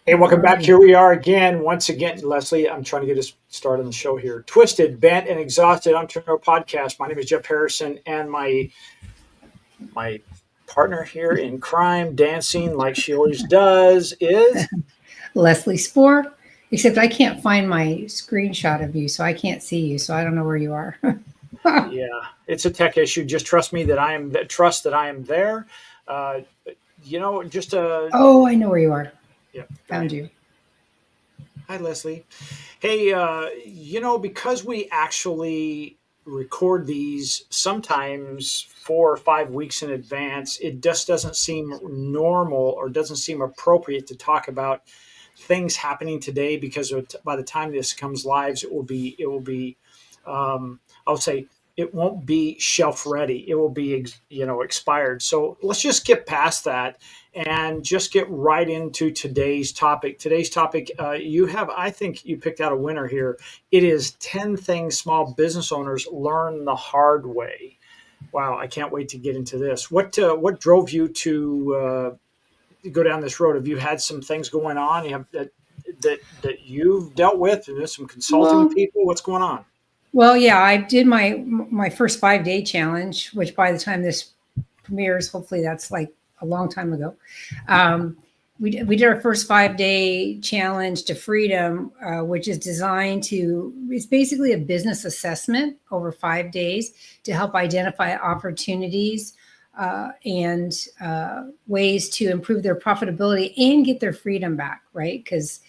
Hey, welcome All back. right. Here we are again. Once again, Leslie, I'm trying to get us started on the show here. Twisted, Bent, and Exhausted Entrepreneur Podcast. My name is Jeff Harrison, and my partner here in crime, dancing like she always does, is Leslie Spoor. Except I can't find my screenshot of you, so I can't see you. So I don't know where you are. yeah, it's a tech issue. Just trust me that I am that trust that I am there. Uh, just Oh, I know where you are. yeah, go Found ahead. you. Hi, Leslie. Hey, because we actually record these sometimes 4 or 5 weeks in advance, it just doesn't seem normal or doesn't seem appropriate to talk about things happening today because by the time this comes live, it will be, I would say, it won't be shelf ready. It will be, expired. So let's just get past that and just get right into today's topic. Today's topic, I think you picked out a winner here. It is 10 things small business owners learn the hard way. Wow, I can't wait to get into this. What drove you to go down this road? Have you had some things going on? You have that you've dealt with, and there's some consulting with Well, people. What's going on? well, yeah, I did my first 5 day challenge, which by the time this premieres, hopefully that's like a long time ago. Um, we did our first 5 day challenge to freedom, which is designed to, it's basically a business assessment over 5 days to help identify opportunities and ways to improve their profitability and get their freedom back, right? Because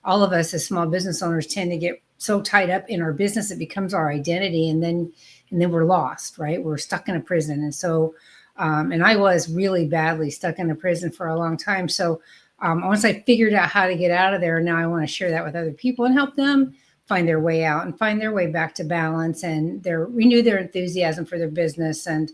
all of us as small business owners tend to get so tied up in our business it becomes our identity, and then we're lost, right? We're stuck in a prison. And so and I was really badly stuck in a prison for a long time. So once I figured out how to get out of there, now I want to share that with other people and help them find their way out and find their way back to balance and renew their enthusiasm for their business and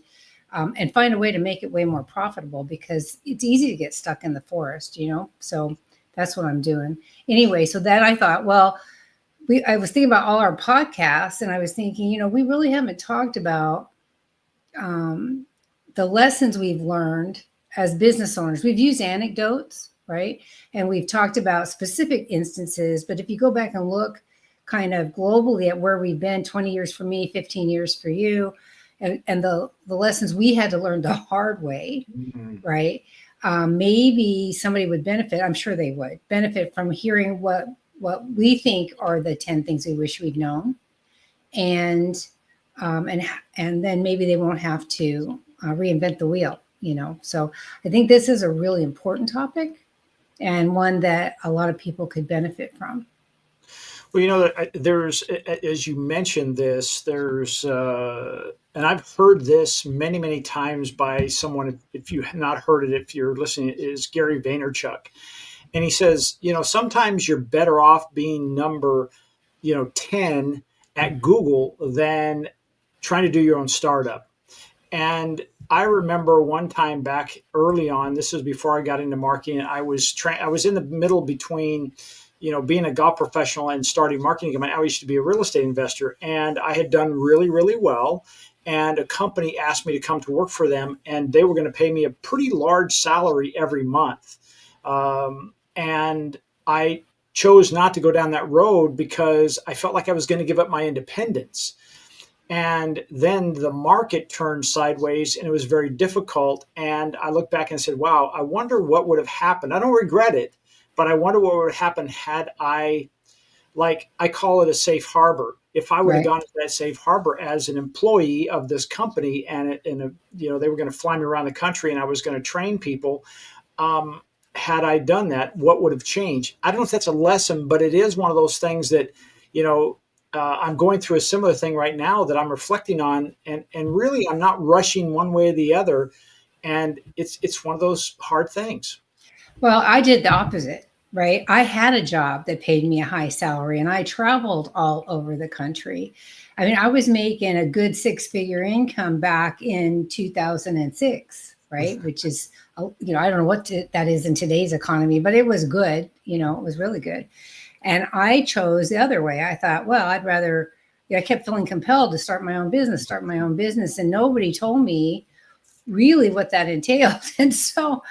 find a way to make it way more profitable, because it's easy to get stuck in the forest, you know? So that's what I'm doing. Anyway, so then I thought, well, I was thinking about all our podcasts, and I was thinking, we really haven't talked about um, the lessons we've learned as business owners. We've used anecdotes, right? And we've talked about specific instances. But if you go back and look kind of globally at where we've been, 20 years for me, 15 years for you, and the lessons we had to learn the hard way, Mhm. right? Maybe somebody would benefit. I'm sure they would benefit from hearing what we think are the 10 things we wish we'd known, and um, and and then maybe they won't have to reinvent the wheel. So I think this is a really important topic and one that a lot of people could benefit from. Well, there's, as you mentioned this, and I've heard this many, many times by someone. If you have not heard it, if you're listening, is Gary Vaynerchuk, and he says, sometimes you're better off being number, 10 at Google than trying to do your own startup. And I remember one time back early on, this was before I got into marketing. I was in the middle between, being a golf professional and starting marketing. I used to be a real estate investor, and I had done really, really well. And a company asked me to come to work for them, and they were going to pay me a pretty large salary every month. And I chose not to go down that road because I felt like I was going to give up my independence. And then the market turned sideways and it was very difficult. And I looked back and said, wow, I wonder what would have happened. I don't regret it, but I wonder what would have happened had I call it a safe harbor. If I would have Right. gone to that safe harbor as an employee of this company they were going to fly me around the country and I was going to train people, um, had I done that, what would have changed? I don't know if that's a lesson, but it is one of those things that, you know, I'm going through a similar thing right now that I'm reflecting on, and really, I'm not rushing one way or the other, and it's one of those hard things. Well, I did the opposite, right? I had a job that paid me a high salary and I traveled all over the country. I mean, I was making a good six-figure income back in 2006, right? Which is, I don't know that is in today's economy, but it was good. It was really good. And I chose the other way. I thought, well, I'd rather, I kept feeling compelled to start my own business. And nobody told me really what that entailed. And so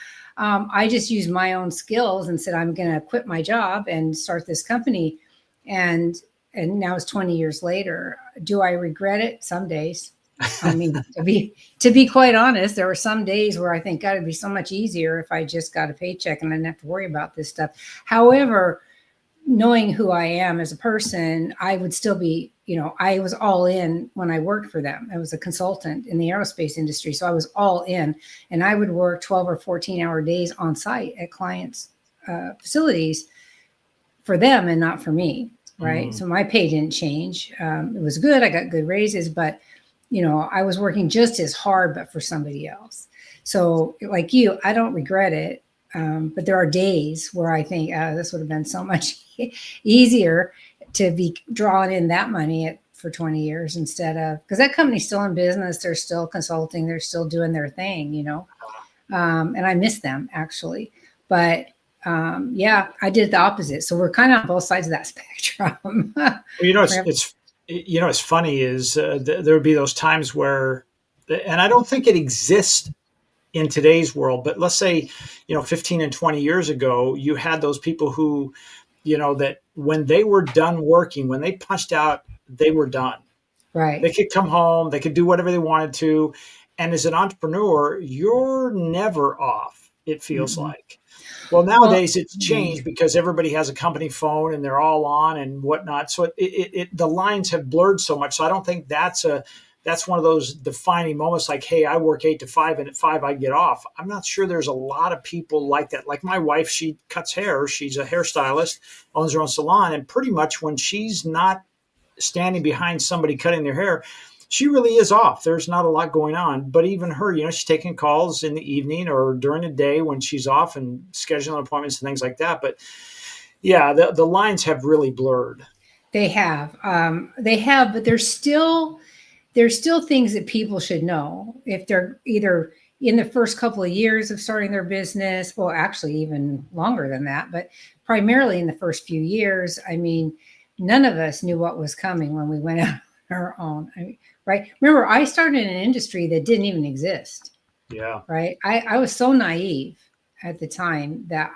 I just used my own skills and said, I'm going to quit my job and start this company. And, and now it's 20 years later. Do I regret it? Some days. I mean, to be quite honest, there were some days where I think, God, it'd be so much easier if I just got a paycheck and I didn't have to worry about this stuff. However, knowing who I am as a person, I would still be, I was all in when I worked for them. I was a consultant in the aerospace industry. So I was all in, and I would work 12 or 14-hour days on site at clients' facilities for them and not for me. Right. So my pay didn't change. It was good. I got good raises, but I was working just as hard, but for somebody else. So like you, I don't regret it. But there are days where I think this would have been so much easier to be drawing in that money for 20 years instead of, because that company's still in business. They're still consulting. They're still doing their thing, and I miss them actually. But yeah, I did the opposite. So we're kind of on both sides of that spectrum. Well, it's funny is there would be those times where, and I don't think it exists in today's world, but let's say, 15 and 20 years ago, you had those people who, that when they were done working, when they punched out, they were done. Right. They could come home, they could do whatever they wanted to. And as an entrepreneur, you're never off, it feels like. Well, nowadays it's changed because everybody has a company phone and they're all on and whatnot. So the lines have blurred so much. So I don't think that's one of those defining moments like, hey, I work 8 to 5 and at 5 I get off. I'm not sure there's a lot of people like that. Like my wife, she cuts hair. She's a hairstylist, owns her own salon. And pretty much when she's not standing behind somebody cutting their hair, she really is off. There's not a lot going on. But even her, she's taking calls in the evening or during the day when she's off and scheduling appointments and things like that. But yeah, the lines have really blurred. They have, but there's still things that people should know if they're either in the first couple of years of starting their business, well, actually even longer than that, but primarily in the first few years. I mean, none of us knew what was coming when we went out on our own, right? Remember, I started in an industry that didn't even exist. Yeah. Right. I was so naive at the time that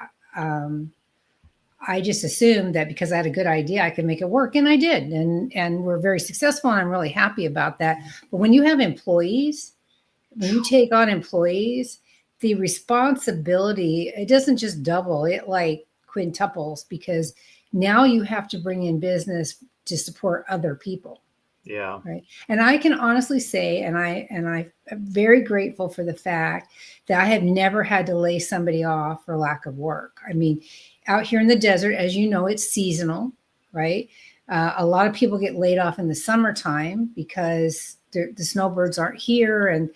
I just assumed that because I had a good idea, I could make it work. And I did. And we're very successful. And I'm really happy about that. But when you have employees, when you take on employees, the responsibility, it doesn't just double, it like quintuples, because now you have to bring in business to support other people. Yeah. Right. And I can honestly say, and I'm very grateful for the fact that I have never had to lay somebody off for lack of work. I mean, out here in the desert, as you know, it's seasonal, right? A lot of people get laid off in the summertime because the snowbirds aren't here and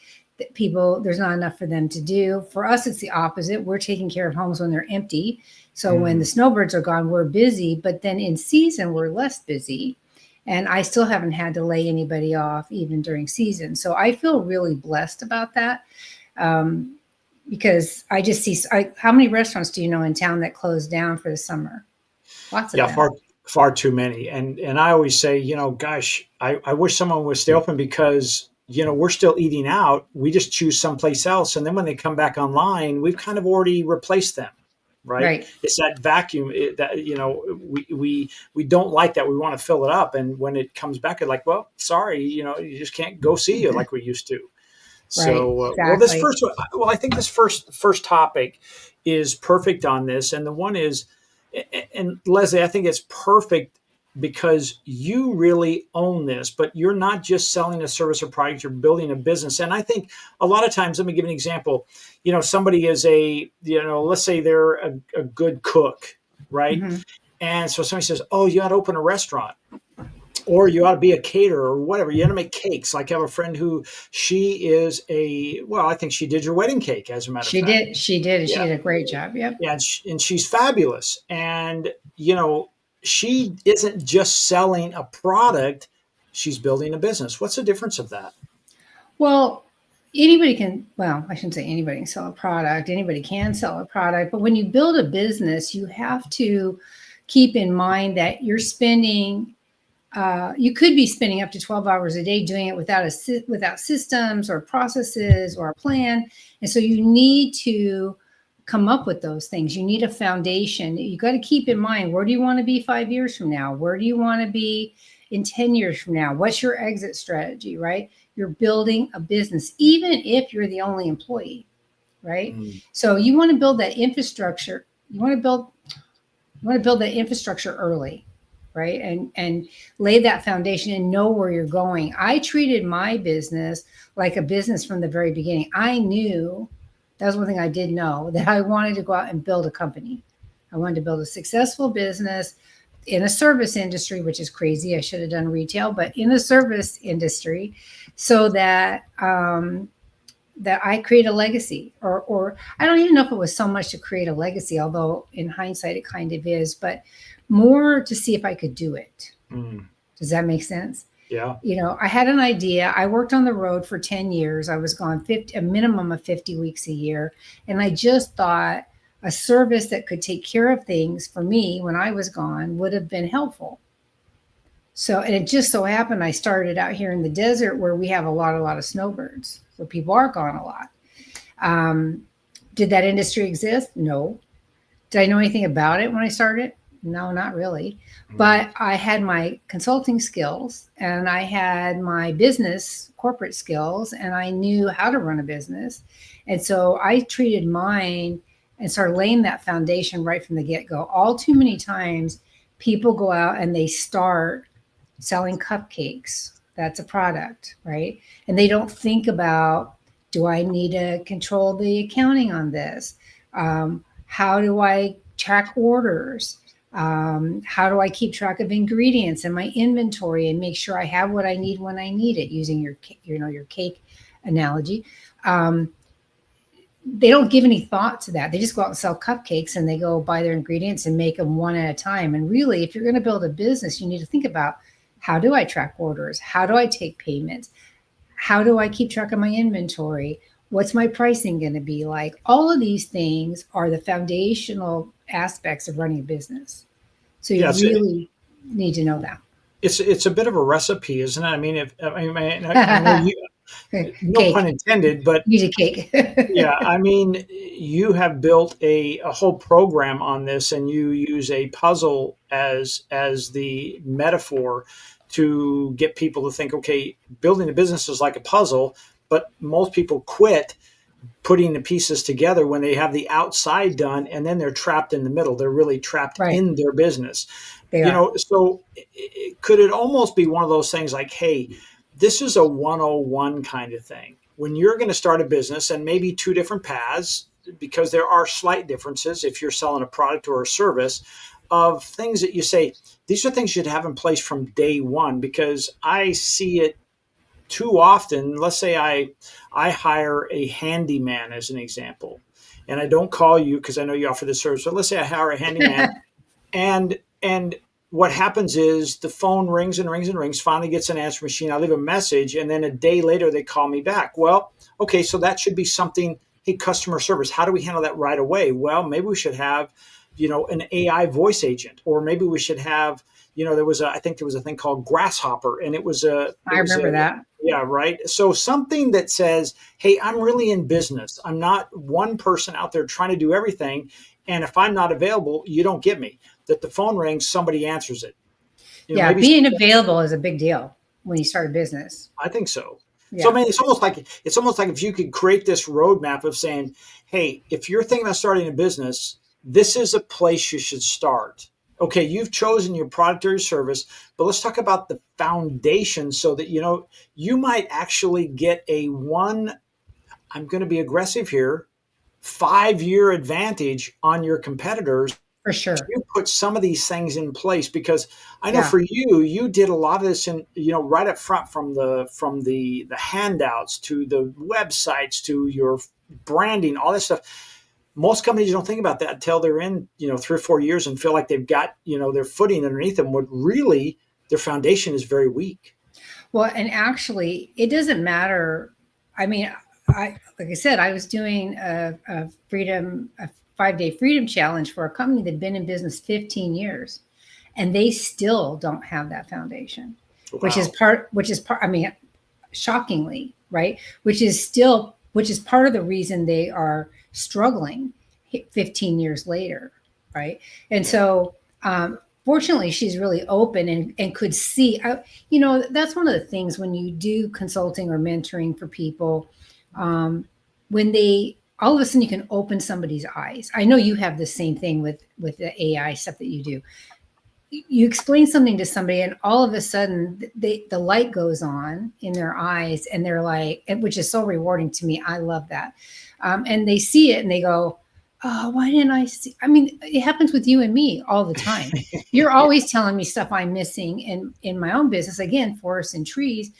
there's not enough for them to do. For us, it's the opposite. We're taking care of homes when they're empty. So when the snowbirds are gone, we're busy, but then in season, we're less busy. And I still haven't had to lay anybody off even during season. So I feel really blessed about that. Because I just see, how many restaurants do you know in town that closed down for the summer? Lots of them. Far too many. And I always say, gosh, I wish someone would stay open because, we're still eating out. We just choose someplace else. And then when they come back online, we've kind of already replaced them. Right. It's that vacuum that, we don't like that. We want to fill it up. And when it comes back, it's like, well, sorry, you just can't go see you like we used to. So, exactly. I think this first topic is perfect on this. And the one is, and Leslie, I think it's perfect because you really own this, but you're not just selling a service or product, you're building a business. And I think a lot of times, let me give an example. Somebody is let's say they're a good cook, right? Mm-hmm. And so somebody says, oh, you ought to open a restaurant. Or you ought to be a caterer or whatever. You ought to make cakes. Like I have a friend who she is I think she did your wedding cake, as a matter of fact. She did. Yeah. She did a great job. Yep. Yeah. And she's fabulous. And, she isn't just selling a product. She's building a business. What's the difference of that? Well, I shouldn't say anybody can sell a product. Anybody can sell a product. But when you build a business, you have to keep in mind that you're spending you could be spending up to 12 hours a day doing it without systems or processes or a plan. And so you need to come up with those things. You need a foundation. You got to keep in mind, where do you want to be 5 years from now? Where do you want to be in 10 years from now? What's your exit strategy, right? You're building a business, even if you're the only employee, right? So you want to build that infrastructure. You want to build that infrastructure early, right? And lay that foundation and know where you're going. I treated my business like a business from the very beginning. I knew, that was one thing I did know, that I wanted to go out and build a company. I wanted to build a successful business in a service industry, which is crazy. I should have done retail, but in the service industry, so that that I create a legacy, or I don't even know if it was so much to create a legacy, although in hindsight it kind of is, but more to see if I could do it. Does that make sense? Yeah. You know, I had an idea. I worked on the road for 10 years. I was gone a minimum of 50 weeks a year. And I just thought a service that could take care of things for me when I was gone would have been helpful. So, and it just so happened I started out here in the desert where we have a lot of snowbirds. So people are gone a lot. Did that industry exist? No. Did I know anything about it when I started? No, not really. But I had my consulting skills and I had my business corporate skills and I knew how to run a business. And so I treated mine and started laying that foundation right from the get-go. All too many times people go out and they start selling cupcakes. That's a product, right? And they don't think about, do I need to control the accounting on this? How do I track orders? How do I keep track of ingredients and my inventory and make sure I have what I need when I need it, using your cake analogy. They don't give any thought to that. They just go out and sell cupcakes and they go buy their ingredients and make them one at a time. And really, if you're going to build a business, you need to think about, how do I track orders? How do I take payments? How do I keep track of my inventory? What's my pricing going to be like? All of these things are the foundational aspects of running a business. So you really need to know that. It's a bit of a recipe, isn't it? I mean, I know you, no pun intended, but use a cake. Yeah, I mean, you have built a whole program on this, and you use a puzzle as the metaphor to get people to think, okay, building a business is like a puzzle, but most people quit putting the pieces together when they have the outside done, and then they're trapped in the middle. They're really trapped in their business. So could it almost be one of those things like, hey, this is a 101 kind of thing. When you're going to start a business, and maybe two different paths, because there are slight differences if you're selling a product or a service, of things that you say, these are things you'd have in place from day one, because I see it too often. Let's say I hire a handyman as an example, and I don't call you because I know you offer this service, but let's say I hire a handyman and what happens is the phone rings and rings and rings, finally gets an answer machine. I leave a message, and then a day later they call me back. Well, okay, so that should be something, hey, customer service, how do we handle that right away? Well, maybe we should have, an AI voice agent, or maybe we should have, I think there was a thing called Grasshopper, and I remember that. Yeah, right. So something that says, hey, I'm really in business. I'm not one person out there trying to do everything. And if I'm not available, you don't get me. That the phone rings, somebody answers it. Being available is a big deal when you start a business. I think so. Yeah. So I mean, it's almost like if you could create this roadmap of saying, hey, if you're thinking about starting a business, this is a place you should start. Okay, you've chosen your product or your service, but let's talk about the foundation so that, you might actually get I'm going to be aggressive here, 5-year advantage on your competitors. For sure. You put some of these things in place, because I know for you did a lot of this in, right up front, from the handouts to the websites to your branding, all this stuff. Most companies don't think about that until they're in, 3 or 4 years and feel like they've got, their footing underneath them, when really their foundation is very weak. Well, and actually it doesn't matter. I mean, like I said, I was doing a 5-day freedom challenge for a company that'd been in business 15 years, and they still don't have that foundation, which is part, I mean, shockingly, right? Which is part of the reason they are struggling. 15 years later, right? And so, fortunately, she's really open and could see. That's one of the things when you do consulting or mentoring for people, when they all of a sudden you can open somebody's eyes. I know you have the same thing with the AI stuff that you do. You explain something to somebody and all of a sudden the light goes on in their eyes and they're like, which is so rewarding to me. I love that. And they see it and they go, oh, why didn't I see? I mean, it happens with you and me all the time. You're always telling me stuff I'm missing in my own business, again, forests and trees.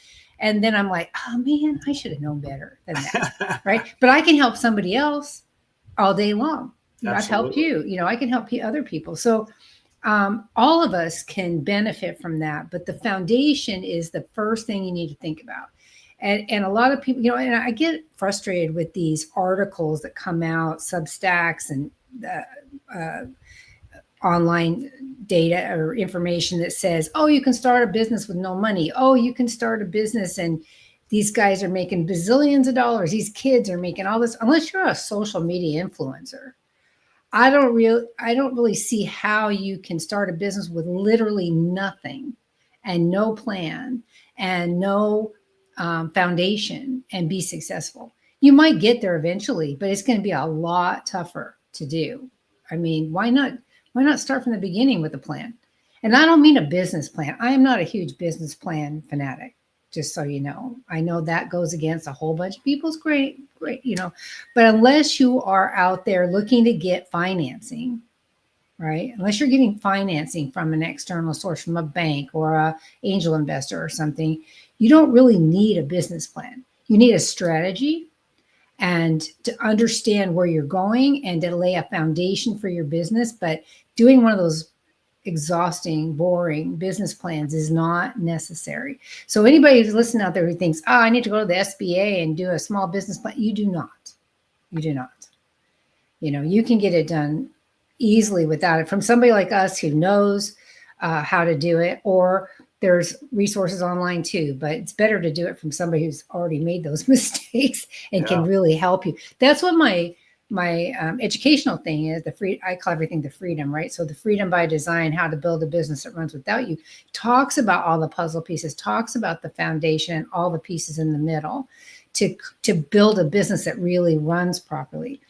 And then I'm like, oh man, I should have known better than that. Right. But I can help somebody else all day long. I've helped you, I can help other people. So all of us can benefit from that, but the foundation is the first thing you need to think about. And a lot of people, and I get frustrated with these articles that come out, Substacks and online data or information that says, oh, you can start a business with no money. Oh, you can start a business and these guys are making bazillions of dollars. These kids are making all this, unless you're a social media influencer. I don't really see how you can start a business with literally nothing and no plan and no foundation and be successful. You might get there eventually, but it's going to be a lot tougher to do. I mean, why not start from the beginning with a plan? And I don't mean a business plan. I am not a huge business plan fanatic, just so you know. I know that goes against a whole bunch of people's great, but unless you are out there looking to get financing, right? Unless you're getting financing from an external source, from a bank or a angel investor or something, you don't really need a business plan. You need a strategy and to understand where you're going and to lay a foundation for your business. But doing one of those exhausting, boring business plans is not necessary. So anybody who's listening out there who thinks, oh, I need to go to the SBA and do a small business plan, you do not. You do not. You can get it done easily without it from somebody like us who knows how to do it, or there's resources online too, but it's better to do it from somebody who's already made those mistakes and can really help you. That's what my educational thing is. I call everything the freedom, right? So the Freedom by Design, how to build a business that runs without you, talks about all the puzzle pieces, talks about the foundation, all the pieces in the middle to build a business that really runs properly.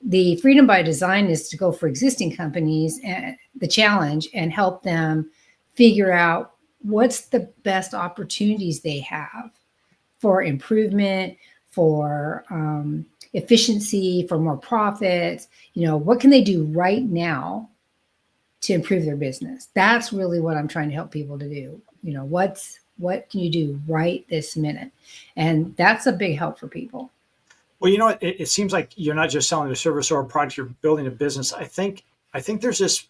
The Freedom by Design is to go for existing companies and the challenge and help them figure out what's the best opportunities they have for improvement, for efficiency, for more profits. What can they do right now to improve their business? That's really what I'm trying to help people to do. What can you do right this minute? And that's a big help for people. Well, it seems like you're not just selling a service or a product, you're building a business. I think there's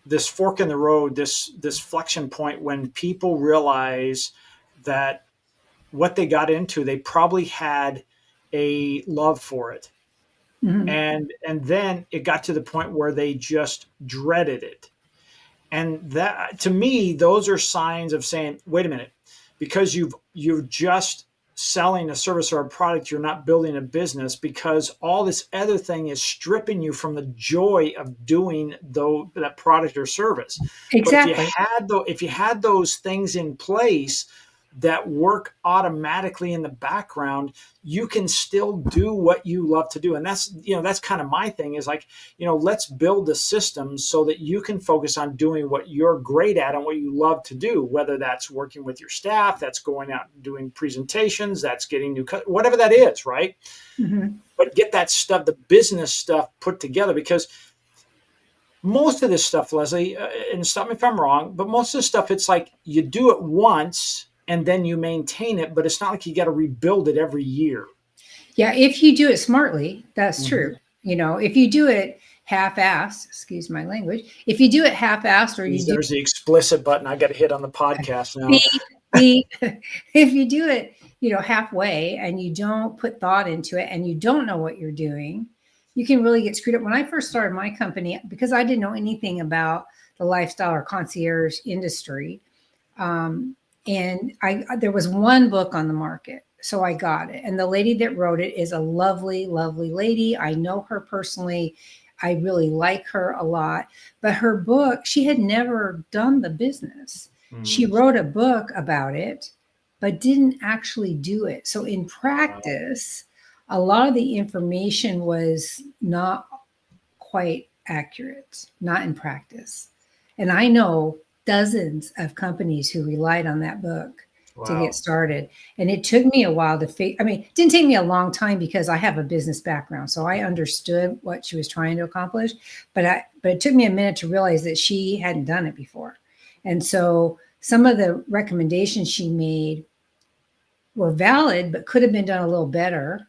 this fork in the road, this flexion point when people realize that what they got into, they probably had a love for it. Mm-hmm. And then it got to the point where they just dreaded it. And that, to me, those are signs of saying, wait a minute, because you're just selling a service or a product, you're not building a business, because all this other thing is stripping you from the joy of doing that product or service. Exactly. But if you had those things in place that work automatically in the background, you can still do what you love to do. And that's kind of my thing, is like, let's build a system so that you can focus on doing what you're great at and what you love to do, whether that's working with your staff, that's going out and doing presentations, that's getting new, whatever that is, right? Mm-hmm. But get that stuff, the business stuff, put together, because most of this stuff, Leslie, and stop me if I'm wrong, but most of the stuff, it's like you do it once and then you maintain it, but it's not like you got to rebuild it every year. Yeah, if you do it smartly, that's true. If you do it half-assed, excuse my language, if you do it half-assed, or there's the explicit button I got to hit on the podcast now. If you do it, halfway, and you don't put thought into it, and you don't know what you're doing, you can really get screwed up. When I first started my company, because I didn't know anything about the lifestyle or concierge industry, and there was one book on the market, So I got it. And the lady that wrote it is a lovely, lovely lady. I know her personally. I really like her a lot. But her book, she had never done the business. She Mm. wrote a book about it, but didn't actually do it. So in Wow. practice, a lot of the information was not quite accurate, not in practice. And I know dozens of companies who relied on that book to get Wow. started. And it took me a while to figure, I mean, it didn't take me a long time because I have a business background. So I understood what she was trying to accomplish. But it took me a minute to realize that she hadn't done it before. And so some of the recommendations she made were valid, but could have been done a little better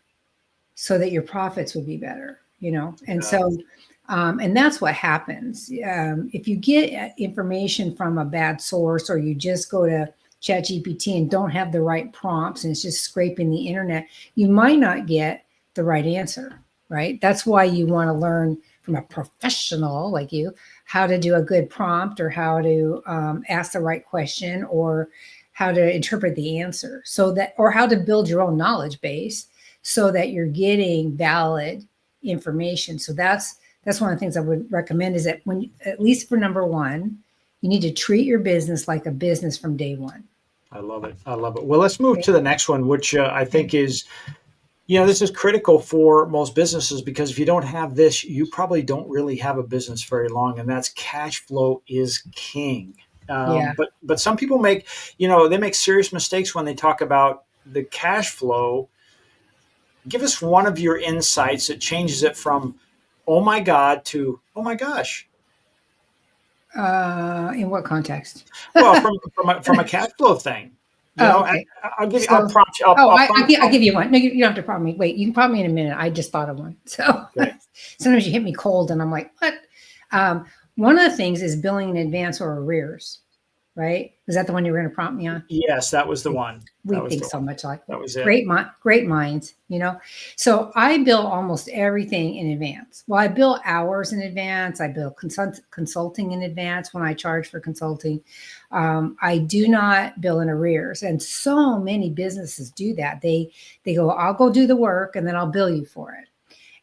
so that your profits would be better, you know? And Yeah. so, and that's what happens. If you get information from a bad source, or you just go to ChatGPT and don't have the right prompts and it's just scraping the internet, you might not get the right answer, right? That's why you want to learn from a professional like you how to do a good prompt, or how to ask the right question, or how to interpret the answer, so that, or how to build your own knowledge base so that you're getting valid information. So that's one of the things I would recommend, is that when, at least for number one, you need to treat your business like a business from day one. I love it. I love it. Well, let's move Okay. to the next one, which I Okay. think is, this is critical for most businesses, because if you don't have this, you probably don't really have a business very long, and that's cash flow is king. Yeah. But some people make, they make serious mistakes when they talk about the cash flow. Give us one of your insights that changes it from, oh my God, to, oh my gosh. In what context? Well, from a cash flow thing, Oh, okay. I'll give you, I'll So, prompt you. oh, I'll prompt. I'll give you one. No, you don't have to prompt me. Wait, you can prompt me in a minute. I just thought of one. So Okay. sometimes you hit me cold and I'm like, what? Um, One of the things is billing in advance or arrears, right? Is that the one you were going to prompt me on? Yes, that was the one. We That was think the so one. much like That was it. great minds, you know. So I bill almost everything in advance. Well, I bill hours in advance. I bill consulting in advance when I charge for consulting. I do not bill in arrears, and so many businesses do that. They go, I'll go do the work and then I'll bill you for it.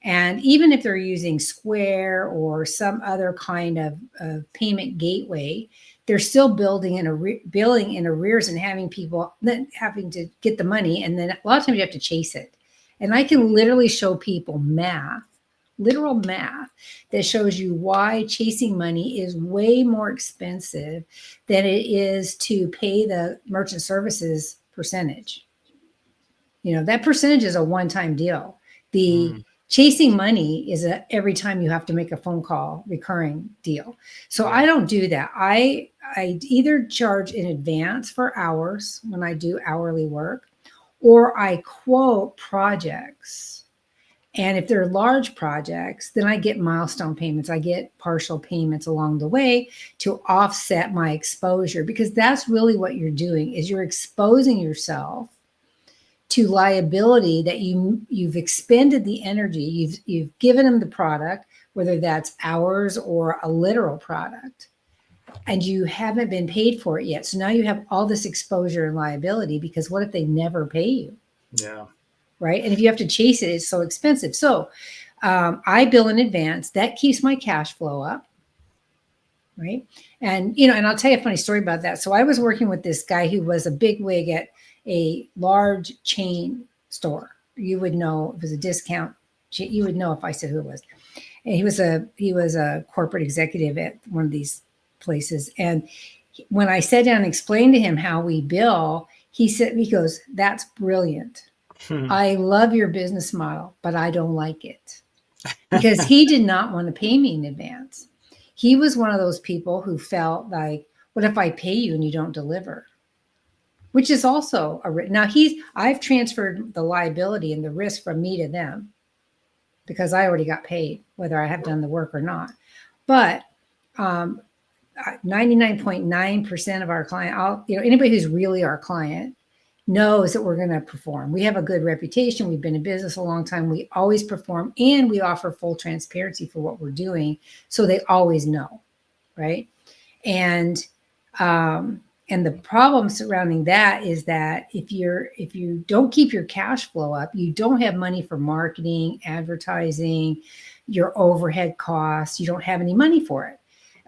And even if they're using Square or some other kind of payment gateway, they're still billing in arrears and having people then having to get the money. And then a lot of times you have to chase it. And I can literally show people literal math that shows you why chasing money is way more expensive than it is to pay the merchant services percentage. You know, that percentage is a one-time deal. The Mm, chasing money is a every time you have to make a phone call recurring deal. So yeah. I don't do that. I either charge in advance for hours when I do hourly work, or I quote projects. And if they're large projects, then I get milestone payments. I get partial payments along the way to offset my exposure, because that's really what you're doing, is you're exposing yourself to liability that you've expended the energy, you've given them the product, whether that's hours or a literal product, and you haven't been paid for it yet. So now you have all this exposure and liability, because what if they never pay you? Yeah. Right? And if you have to chase it, it's so expensive. So I bill in advance. That keeps my cash flow up. Right. And, and I'll tell you a funny story about that. So I was working with this guy who was a big wig at a large chain store. You would know if it was a discount. You would know if I said who it was. And he was a corporate executive at one of these places. And when I sat down and explained to him how we bill, he goes, "That's brilliant. I love your business model, but I don't like it." Because he did not want to pay me in advance. He was one of those people who felt like, what if I pay you and you don't deliver? Which is also now I've transferred the liability and the risk from me to them, because I already got paid, whether I have done the work or not. But 99.9% of our client, anybody who's really our client knows that we're going to perform. We have a good reputation. We've been in business a long time. We always perform, and we offer full transparency for what we're doing. So they always know. Right. And And the problem surrounding that is that if you don't keep your cash flow up, you don't have money for marketing, advertising, your overhead costs. You don't have any money for it,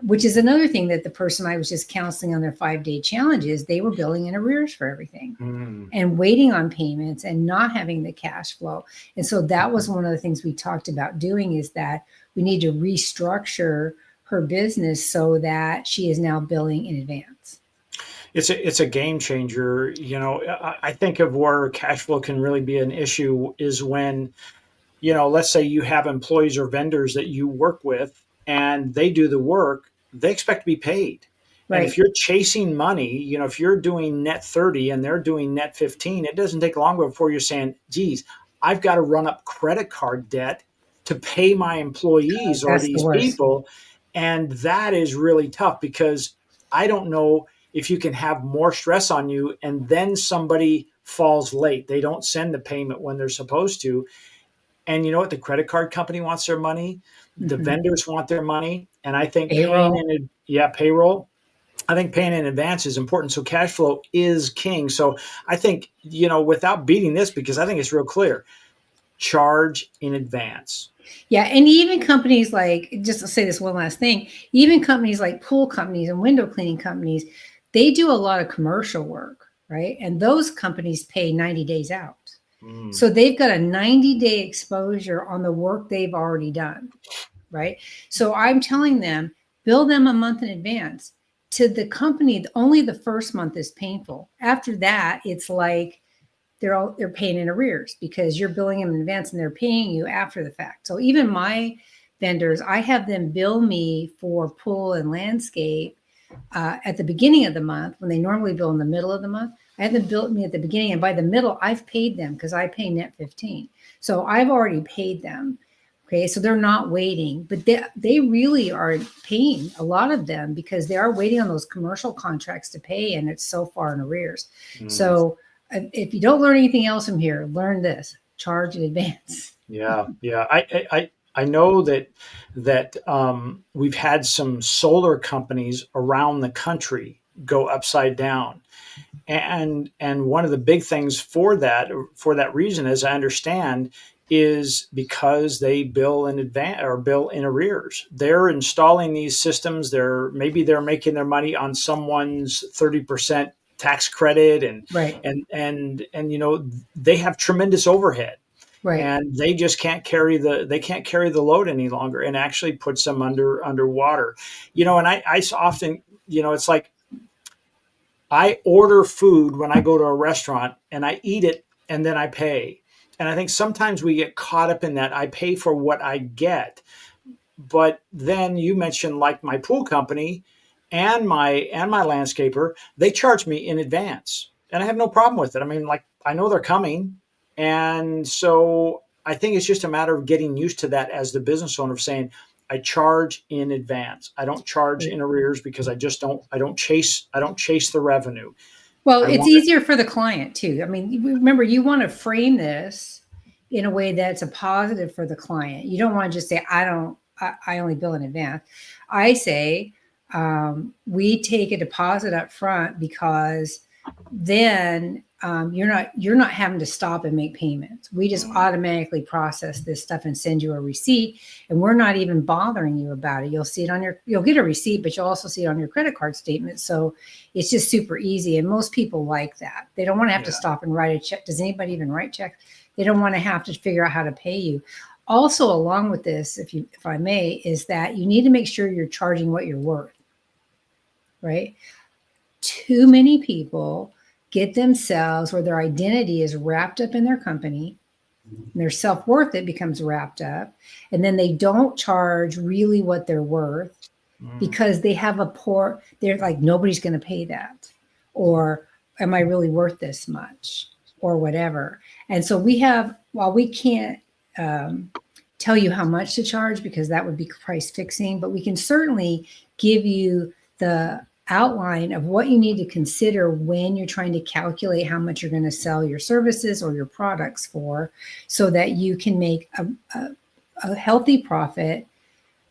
which is another thing that the person I was just counseling on their 5-day challenges, they were billing in arrears for everything and waiting on payments and not having the cash flow. And so that was one of the things we talked about doing, is that we need to restructure her business so that she is now billing in advance. It's a game changer. I think of where cash flow can really be an issue is when, let's say you have employees or vendors that you work with and they do the work, they expect to be paid. And if Right. you're chasing money, if you're doing net 30 and they're doing net 15, it doesn't take long before you're saying, geez, I've got to run up credit card debt to pay my employees or That's the these worst. people. And that is really tough because I don't know if you can have more stress on you and then somebody falls late. They don't send the payment when they're supposed to. And you know what? The credit card company wants their money. The Mhm. vendors want their money. And I think Payroll. payroll. I think paying in advance is important. So cash flow is king. So I think, without beating this, because I think it's real clear, charge in advance. Yeah, and even companies like, just to say this one last thing, even companies like pool companies and window cleaning companies, they do a lot of commercial work, right? And those companies pay 90 days out. Mm. So they've got a 90-day exposure on the work they've already done, right? So I'm telling them, bill them a month in advance. To the company, only the first month is painful. After that, it's like they're paying in arrears because you're billing them in advance and they're paying you after the fact. So even my vendors, I have them bill me for pool and landscape at the beginning of the month when they normally bill in the middle of the month. I have them bill me at the beginning, and by the middle, I've paid them because I pay net 15. So I've already paid them. Okay, so they're not waiting, but they really are paying, a lot of them, because they are waiting on those commercial contracts to pay, and it's so far in arrears. Mm. So if you don't learn anything else from here, learn this: charge in advance. Yeah, yeah. I know that we've had some solar companies around the country go upside down, and one of the big things for that reason, as I understand, is because they bill in advance or bill in arrears. They're installing these systems. They're making their money on someone's 30% tax credit, and Right, they have tremendous overhead, right. and they just can't carry the load any longer, and actually puts them underwater. And I often, it's like I order food when I go to a restaurant and I eat it and then I pay. And I think sometimes we get caught up in that. I pay for what I get. But then you mentioned, like, my pool company and my landscaper, they charge me in advance. And I have no problem with it. I mean, like, I know they're coming. And so I think it's just a matter of getting used to that as the business owner, of saying, I charge in advance. I don't charge in arrears because I don't chase the revenue. Well, I it's want it. easier for the client too. I mean, remember, you want to frame this in a way that's a positive for the client. You don't want to just say, I only bill in advance. I say, we take a deposit up front because then you're not having to stop and make payments. We just automatically process this stuff and send you a receipt, and we're not even bothering you about it. You'll get a receipt, but you'll also see it on your credit card statement. So it's just super easy, and most people like that. They don't want to have to Yeah. stop and write a check. Does anybody even write checks? They don't want to have to figure out how to pay you. Also, along with this, if I may, is that you need to make sure you're charging what you're worth, right? Too many people get themselves, or their identity is wrapped up in their company, and their self-worth, it becomes wrapped up, and then they don't charge really what they're worth Mm. because they're like, nobody's going to pay that, or am I really worth this much, or whatever. And so while we can't tell you how much to charge because that would be price fixing, but we can certainly give you the outline of what you need to consider when you're trying to calculate how much you're going to sell your services or your products for, so that you can make a healthy profit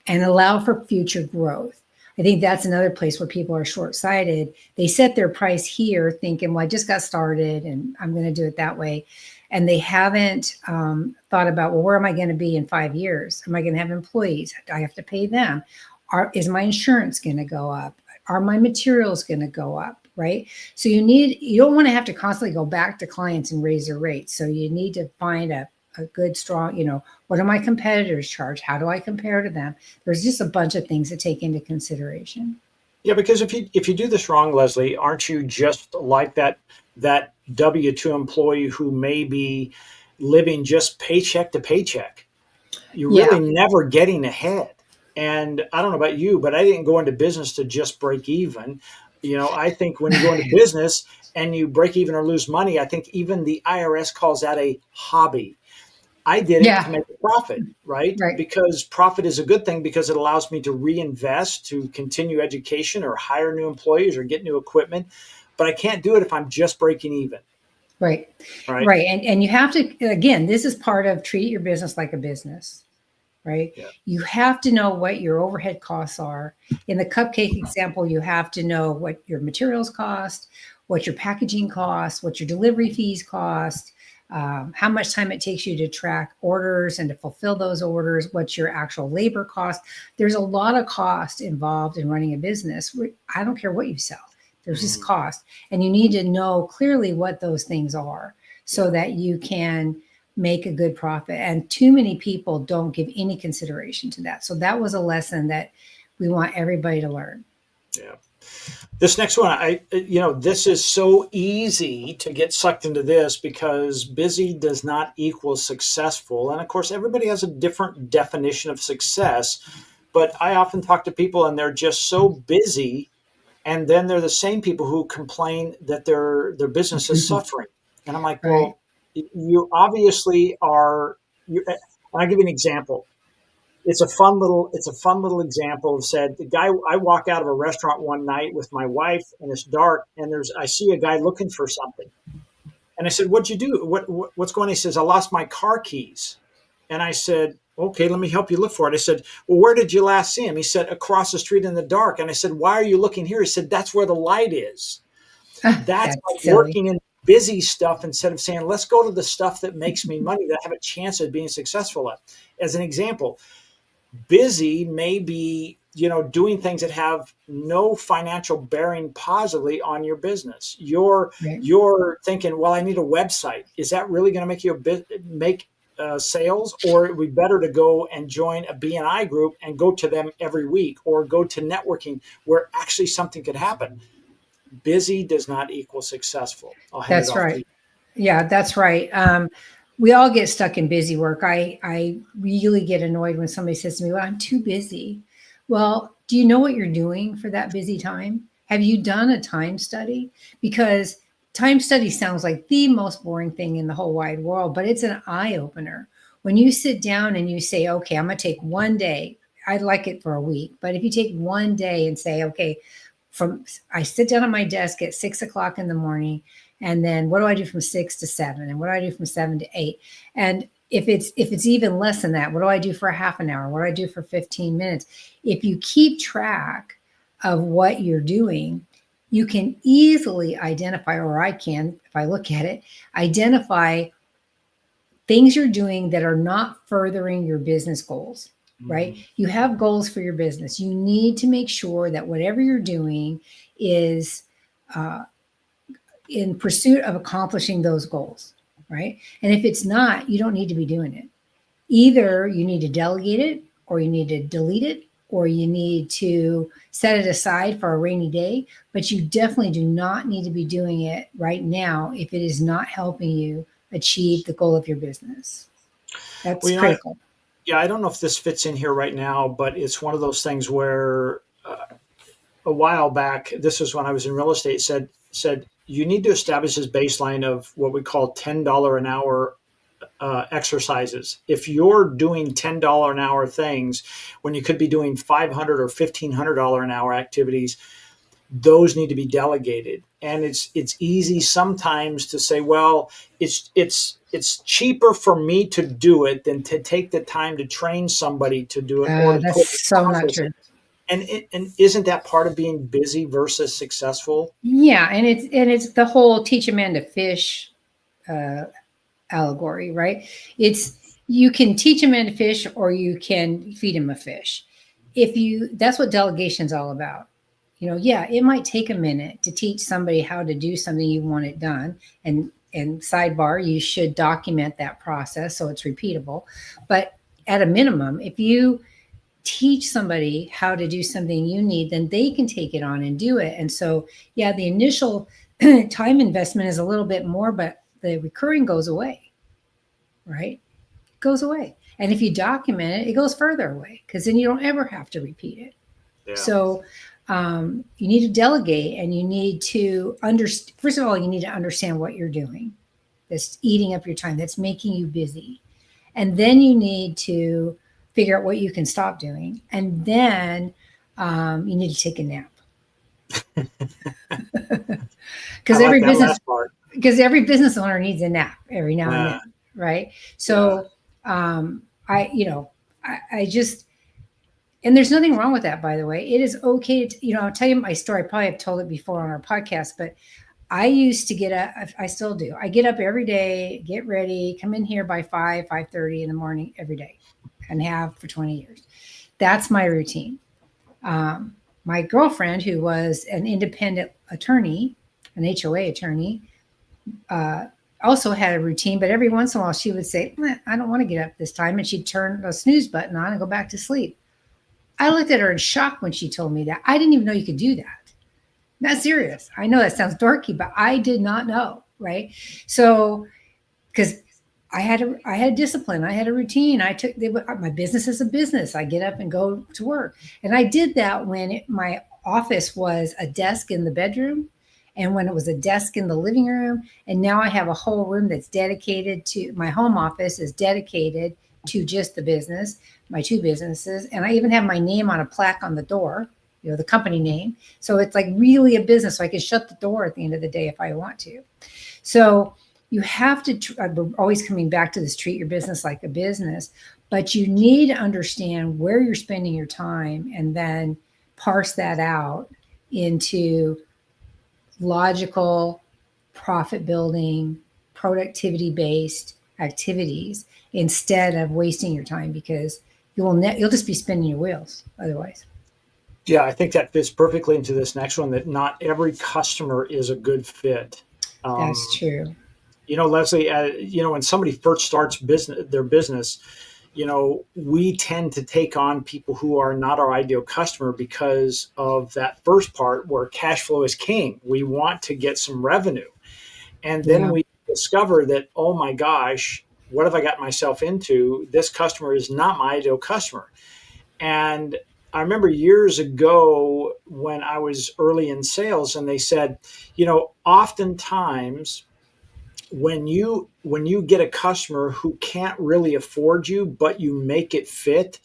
and allow for future growth. I think that's another place where people are short-sighted. They set their price here thinking, well, I just got started and I'm going to do it that way. And they haven't thought about, well, where am I going to be in 5 years? Am I going to have employees? Do I have to pay them? Is my insurance going to go up? Are my materials going to go up? Right. So you don't want to have to constantly go back to clients and raise their rates. So you need to find a good, strong, what do my competitors charge? How do I compare to them? There's just a bunch of things to take into consideration. Yeah, because if you do this wrong, Leslie, aren't you just like that W-2 employee who may be living just paycheck to paycheck? You're Yeah. really never getting ahead. And I don't know about you, but I didn't go into business to just break even. I think when you go into business and you break even or lose money, I think even the IRS calls that a hobby. I did it to Yeah. make a profit, right? Right. Because profit is a good thing because it allows me to reinvest, to continue education or hire new employees or get new equipment. But I can't do it if I'm just breaking even, Right. right? Right. And you have to, again, this is part of treat your business like a business, right? Yeah. You have to know what your overhead costs are. In the cupcake example, you have to know what your materials cost, what your packaging costs, what your delivery fees cost, how much time it takes you to track orders and to fulfill those orders, what's your actual labor cost. There's a lot of cost involved in running a business. I don't care what you sell. There's just cost. And you need to know clearly what those things are so that you can make a good profit. And too many people don't give any consideration to that. So that was a lesson that we want everybody to learn. Yeah. This next one, this is so easy to get sucked into this because busy does not equal successful. And of course, everybody has a different definition of success. But I often talk to people and they're just so busy. And then they're the same people who complain that their business is suffering. And I'm like, Right. well, you obviously are. And I'll give you an example. It's a fun little example of said the guy. I walk out of a restaurant one night with my wife and it's dark and I see a guy looking for something. And I said, "What'd you do? What's going on?" He says, "I lost my car keys." And I said, "Okay, let me help you look for it." I said, "Well, where did you last see him?" He said, "Across the street in the dark." And I said, "Why are you looking here?" He said, "That's where the light is." That's That's like silly. working in busy stuff instead of saying, let's go to the stuff that makes me money that I have a chance of being successful at. As an example, busy may be, doing things that have no financial bearing positively on your business. Right. You're thinking, well, I need a website. Is that really going to make you make sales, or it would be better to go and join a BNI group and go to them every week, or go to networking where actually something could happen? Busy does not equal successful. I'll hand it That's off to right. you. Yeah, that's right. We all get stuck in busy work. I really get annoyed when somebody says to me, well, I'm too busy. Well, do you know what you're doing for that busy time? Have you done a time study? Because time study sounds like the most boring thing in the whole wide world, but it's an eye opener. When you sit down and you say, okay, I'm going to take one day, I'd like it for a week, but if you take one day and say, okay, I sit down at my desk at 6 o'clock in the morning, and then what do I do from 6 to 7, and what do I do from 7 to 8, and if it's even less than that, what do I do for a half an hour? What do I do for 15 minutes? If you keep track of what you're doing, you can easily identify, or I can, if I look at it, identify things you're doing that are not furthering your business goals, right? You have goals for your business. You need to make sure that whatever you're doing is in pursuit of accomplishing those goals, right? And if it's not, you don't need to be doing it. Either you need to delegate it, or you need to delete it, or you need to set it aside for a rainy day. But you definitely do not need to be doing it right now if it is not helping you achieve the goal of your business. That's Well, critical. yeah, I don't know if this fits in here right now, but it's one of those things where a while back, this is when I was in real estate, said you need to establish this baseline of what we call $10 an hour exercises. If you're doing $10 an hour things when you could be doing $500 or $1,500 an hour activities, those need to be delegated. And it's easy sometimes to say, well, it's cheaper for me to do it than to take the time to train somebody to do it or to put That's a so not process in. true. And isn't that part of being busy versus successful? Yeah, and it's the whole teach a man to fish uh, allegory, right? It's you can teach a man to fish or you can feed him a fish. If you That's what delegation's all about. Yeah, it might take a minute to teach somebody how to do something you want it done. And sidebar, you should document that process so it's repeatable. But at a minimum, if you teach somebody how to do something you need, then they can take it on and do it. And so, yeah, the initial time investment is a little bit more, but the recurring goes away, right? It goes away. And if you document it, it goes further away because then you don't ever have to repeat it. Yeah. So you need to delegate and you need to understand. First of all, you need to understand what you're doing that's eating up your time, that's making you busy. And then you need to figure out what you can stop doing. And then you need to take a nap. I Because like every that business last part. because every business owner needs a nap every now and Yeah. then, right? So I you know I just, and there's nothing wrong with that, by the way. It is okay to, I'll tell you my story. I probably have told it before on our podcast, but I used to get up. I still do. I get up every day, get ready, come in here by 5:30 in the morning every day, and have for 20 years. That's my routine. My girlfriend, who was an independent attorney, an HOA attorney, uh, also had a routine, but every once in a while she would say, I don't want to get up this time. And she'd turn the snooze button on and go back to sleep. I looked at her in shock when she told me that. I didn't even know you could do that. Not serious. I know that sounds dorky, but I did not know. Right. So, because I had discipline. I had a routine. My business is a business. I get up and go to work. And I did that when my office was a desk in the bedroom and when it was a desk in the living room. And now I have a whole room that's dedicated to my home office is dedicated to just the business, my two businesses. And I even have my name on a plaque on the door, the company name. So it's like really a business. So I can shut the door at the end of the day if I want to. So you have to, we're always coming back to this, treat your business like a business, but you need to understand where you're spending your time and then parse that out into logical, profit building, productivity based activities instead of wasting your time, because you'll just be spinning your wheels otherwise. Yeah, I think that fits perfectly into this next one, that not every customer is a good fit. That's true. Leslie, when somebody first starts their business, we tend to take on people who are not our ideal customer because of that first part where cash flow is king. We want to get some revenue. And then Yeah. we discover that, oh my gosh, what have I got myself into? This customer is not my ideal customer. And I remember years ago when I was early in sales, and they said, oftentimes when you get a customer who can't really afford you, but you make it fit,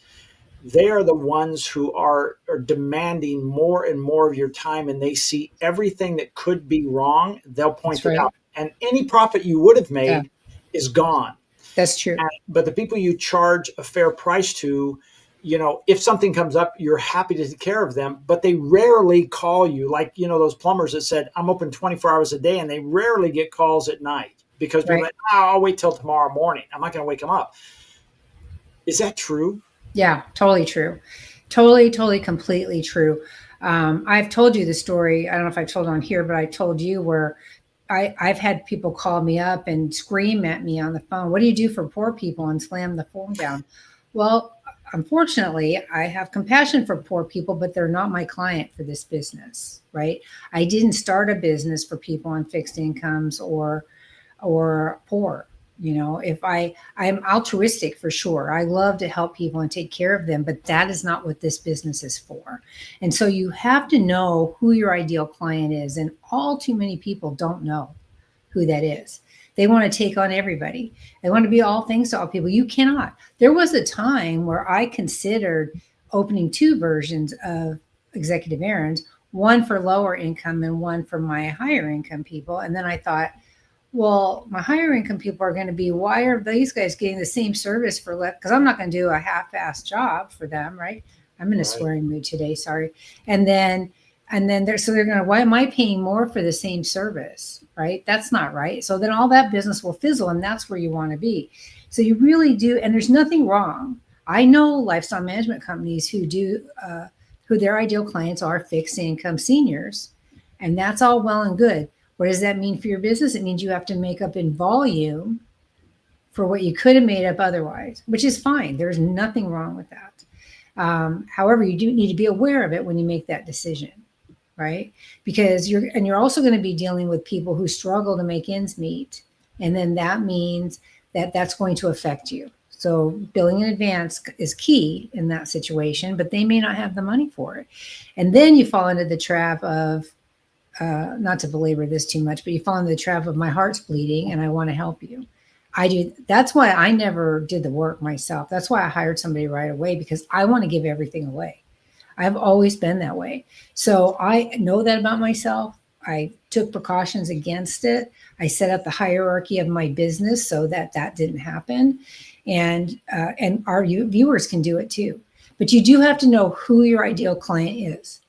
they are the ones who are demanding more and more of your time, and they see everything that could be wrong. They'll That's point it right. out, and any profit you would have Yeah, made is gone. that's true. But the people you charge a fair price to, if something comes up, you're happy to take care of them, but they rarely call you. Like, those plumbers that said, I'm open 24 hours a day, and they rarely get calls at night because people are Right. like, oh, I'll wait till tomorrow morning. I'm not going to wake them up. Is that true? Yeah, totally true. Totally, totally, completely true. I've told you the story. I don't know if I told it on here, but I told you where I've had people call me up and scream at me on the phone. What do you do for poor people? And slam the phone down. Well, unfortunately, I have compassion for poor people, but they're not my client for this business, right? I didn't start a business for people on fixed incomes or poor. If I'm altruistic for sure. I love to help people and take care of them, but that is not what this business is for. And so you have to know who your ideal client is, and all too many people don't know who that is. They want to take on everybody. They want to be all things to all people. You cannot. There was a time where I considered opening two versions of executive errands, one for lower income and one for my higher income people. And then I thought, well, my higher income people are going to be, why are these guys getting the same service for less? Because I'm not going to do a half-assed job for them, right? I'm in a Right. swearing mood today. Sorry. And then, they're going to, why am I paying more for the same service? Right. That's not right. So then all that business will fizzle, and that's where you want to be. So you really do. And there's nothing wrong. I know lifestyle management companies who do, who their ideal clients are fixed income seniors. And that's all well and good. What does that mean for your business? It means you have to make up in volume for what you could have made up otherwise, which is fine. There's nothing wrong with that. However, you do need to be aware of it when you make that decision, right? Because you're also going to be dealing with people who struggle to make ends meet, and then that means that that's going to affect you. So billing in advance is key in that situation, but they may not have the money for it, and then you fall into the trap of not to belabor this too much, but you fall into the trap of my heart's bleeding and I want to help you. I do. That's why I never did the work myself. That's why I hired somebody right away, because I want to give everything away. I've always been that way. So I know that about myself. I took precautions against it. I set up the hierarchy of my business so that that didn't happen. And our viewers can do it too. But you do have to know who your ideal client is.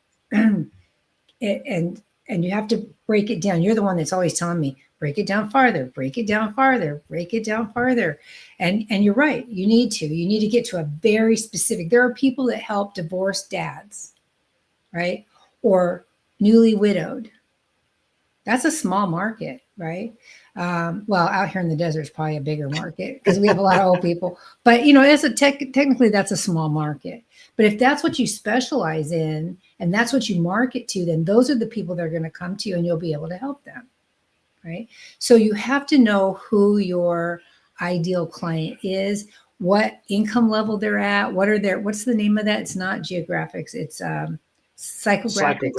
and you have to break it down. You're the one that's always telling me, break it down farther, break it down farther, break it down farther. And you're right. You need to get to a very specific. There are people that help divorced dads, right? Or newly widowed. That's a small market, right? Well, out here in the desert is probably a bigger market because we have a lot of old people. But as technically that's a small market. But if that's what you specialize in and that's what you market to, then those are the people that are going to come to you, and you'll be able to help them, right? So you have to know who your ideal client is, what income level they're at, what's the name of that? It's not geographics, it's psychographics.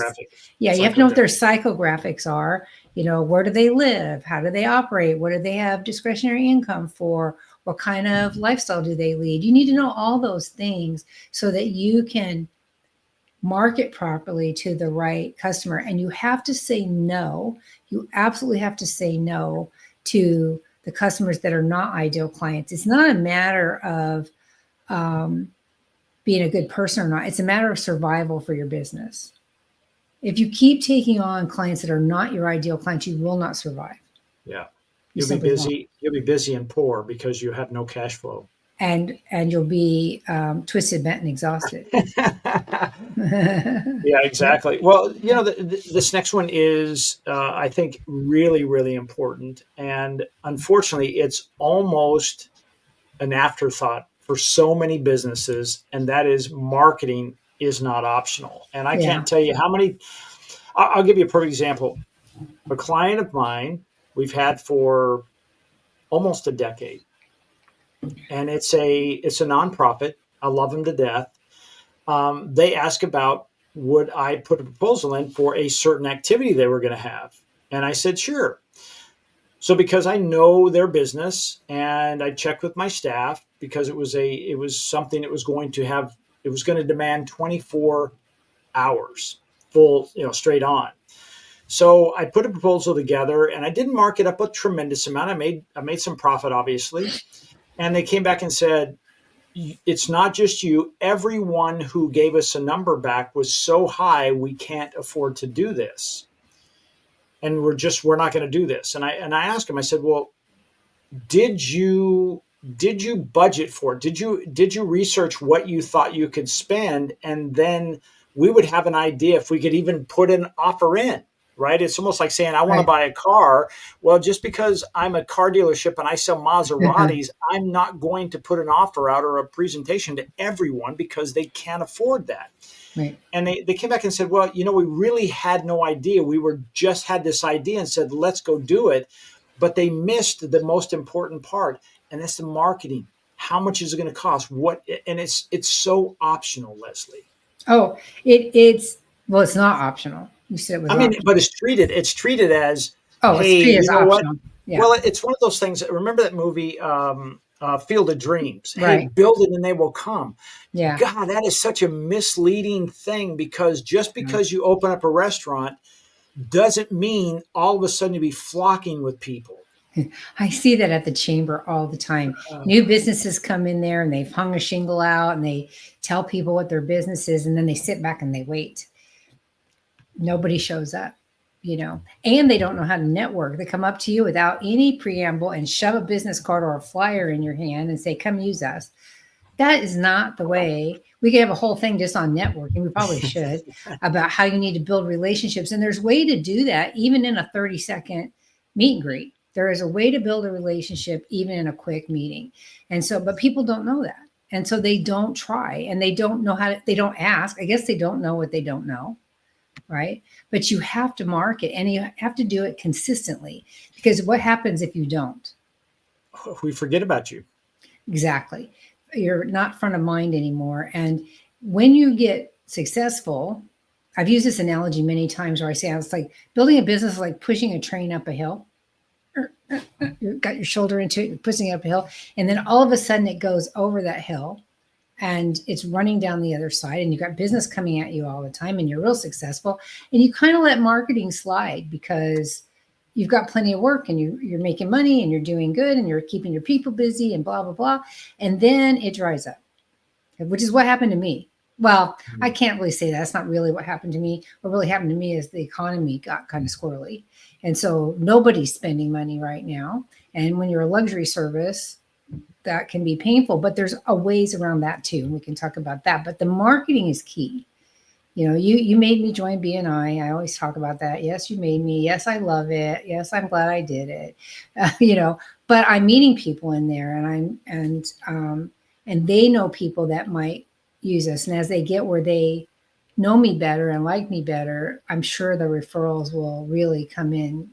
Yeah, you have to know what their psychographics are. Where do they live? How do they operate? What do they have discretionary income for? What kind of lifestyle do they lead? You need to know all those things so that you can market properly to the right customer. And you have to say no. You absolutely have to say no to the customers that are not ideal clients. It's not a matter of being a good person or not. It's a matter of survival for your business. If you keep taking on clients that are not your ideal clients, you will not survive. Yeah. You'll be busy. You'll be busy and poor because you have no cash flow. And you'll be twisted, bent, and exhausted. Yeah, exactly. Well, this next one is, I think, really, really important. And unfortunately, it's almost an afterthought for so many businesses, and that is marketing is not optional. And I can't tell you how many. I'll give you a perfect example. A client of mine we've had for almost a decade, and it's a nonprofit. I love them to death. They ask about, would I put a proposal in for a certain activity they were going to have, and I said sure. So because I know their business and I checked with my staff, because it was something that was going to demand 24 hours full, straight on. So I put a proposal together, and I didn't mark it up a tremendous amount. I made some profit, obviously. And they came back and said, it's not just you. Everyone who gave us a number back was so high, we can't afford to do this. And we're not going to do this. And I asked him, I said, well, did you budget for it? Did you research what you thought you could spend? And then we would have an idea if we could even put an offer in, right? It's almost like saying, I want to buy a car. Well, just because I'm a car dealership and I sell Maseratis, I'm not going to put an offer out or a presentation to everyone because they can't afford that. Right. And they came back and said, well, we really had no idea. We just had this idea and said, let's go do it. But they missed the most important part, and that's the marketing. How much is it going to cost? And it's so optional, Leslie. Oh, it's not optional. You said it was. Optional. But it's treated as, hey, it's treated as optional. Yeah. Well, it's one of those things. Remember that movie, Field of Dreams? Right. Hey, build it and they will come. Yeah. God, that is such a misleading thing, because just because you open up a restaurant doesn't mean all of a sudden you'll be flocking with people. I see that at the chamber all the time. New businesses come in there and they've hung a shingle out and they tell people what their business is, and then they sit back and they wait. Nobody shows up, and they don't know how to network. They come up to you without any preamble and shove a business card or a flyer in your hand and say, come use us. That is not the way. We could have a whole thing just on networking. We probably should, about how you need to build relationships. And there's a way to do that even in a 30-second meet and greet. There is a way to build a relationship even in a quick meeting. And so, but people don't know that. And so they don't try, and they don't know how to, they don't ask. I guess they don't know what they don't know. Right. But you have to market, and you have to do it consistently, because what happens if you don't? We forget about you. Exactly. You're not front of mind anymore. And when you get successful, I've used this analogy many times where I say it's like building a business is like pushing a train up a hill. You've got your shoulder into it, you're pushing it up a hill, and then all of a sudden it goes over that hill and it's running down the other side, and you've got business coming at you all the time, and you're real successful, and you kind of let marketing slide because you've got plenty of work, and you're making money, and you're doing good, and you're keeping your people busy, and blah, blah, blah. And then it dries up, which is what happened to me. Well, I can't really say that. That's not really what happened to me. What really happened to me is the economy got kind of squirrely. And so nobody's spending money right now. And when you're a luxury service, that can be painful, but there's a ways around that too. And we can talk about that. But the marketing is key. You made me join BNI. I always talk about that. Yes, you made me. Yes, I love it. Yes, I'm glad I did it. But I'm meeting people in there, and they know people that might use us. And as they get where they know me better and like me better, I'm sure the referrals will really come in